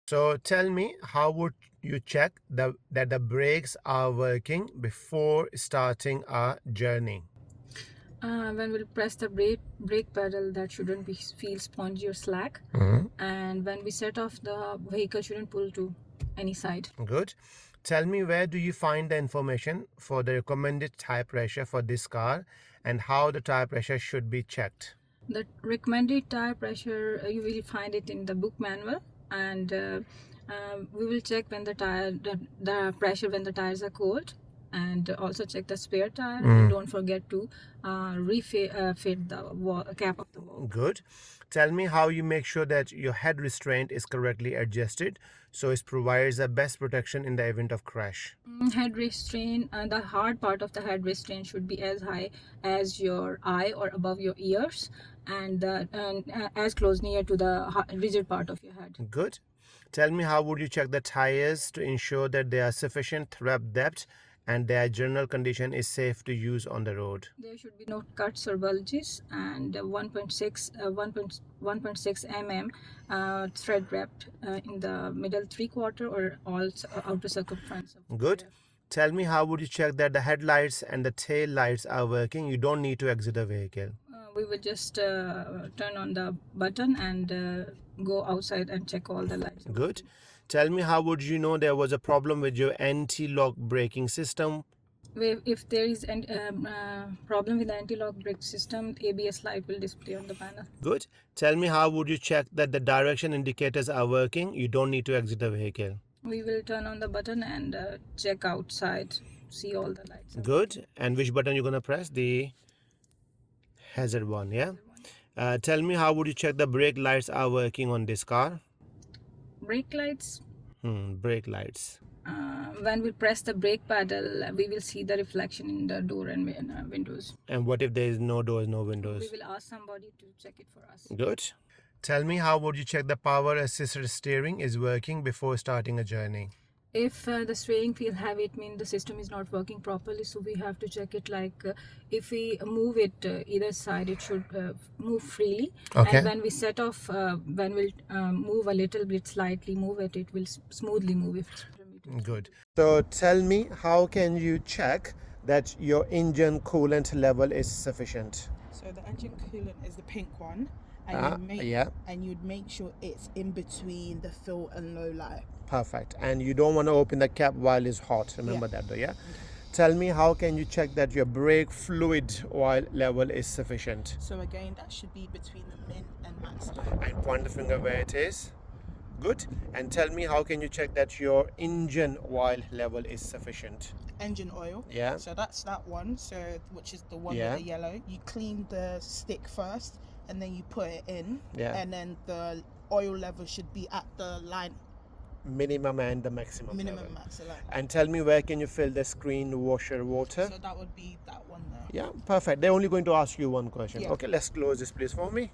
So tell me, how would you check that the brakes are working before starting our journey? When we'll press the brake pedal, that shouldn't be feel spongy or slack. And when we set off, the vehicle shouldn't pull to any side. Good. Tell me, where do you find the information for the recommended tire pressure for this car and how the tire pressure should be checked? The recommended tire pressure, you will find it in the book manual, and we will check when the pressure when the tires are cold, and also check the spare tire, and don't forget to refit the cap of the valve. Good. Tell me how you make sure that your head restraint is correctly adjusted so it provides the best protection in the event of crash. Head restraint, the hard part of the head restraint should be as high as your eye or above your ears, and as close near to the rigid part of your head. Good. Tell me, how would you check the tires to ensure that they are sufficient thread depth and their general condition is safe to use on the road? There should be no cuts or bulges, and 1.6 mm thread wrapped in the middle 3/4 or all outer circumference of the Good. tire. Tell me, how would you check that the headlights and the tail lights are working? You don't need to exit the vehicle. We will just turn on the button and go outside and check all the lights. Good. Tell me, how would you know there was a problem with your anti-lock braking system? If there is a problem with the anti-lock brake system, ABS light will display on the panel. Good. Tell me, how would you check that the direction indicators are working? You don't need to exit the vehicle. We will turn on the button and check outside, see all the lights. Good. And which button you're gonna press? The hazard one, yeah? Tell me, how would you check the brake lights are working on this car? Brake lights, Brake lights. when we press the brake pedal, we will see the reflection in the door and windows. And what if there is no doors, no We windows? will ask somebody to check it for us. Good. Tell me, how would you check the power assisted steering is working before starting a journey? If the steering feels heavy, it means the system is not working properly. So we have to check it, like if we move it either side, it should move freely. Okay. And when we set off, when we'll move a little bit, slightly move it, it will smoothly move if it's permitted. Good. So tell me, how can you check that your engine coolant level is sufficient? So the engine coolant is the pink one, and you'd make sure it's in between the fill and low light. Perfect. And you don't want to open the cap while it's hot. Remember that though, yeah? Tell me, how can you check that your brake fluid oil level is sufficient? So again, that should be between the min and max. And point the finger where it is. Good. And tell me, how can you check that your engine oil level is sufficient? Engine oil. Yeah. So that's that one. So which is the one Yeah. with the yellow. You clean the stick first, and then you put it in. Yeah. And then the oil level should be at the line. Minimum and the maximum Minimum level. max line. And tell me, where can you fill the screen washer water? So that would be that one there. Yeah, perfect. They're only going to ask you one question. Yeah. Okay, let's close this please for me.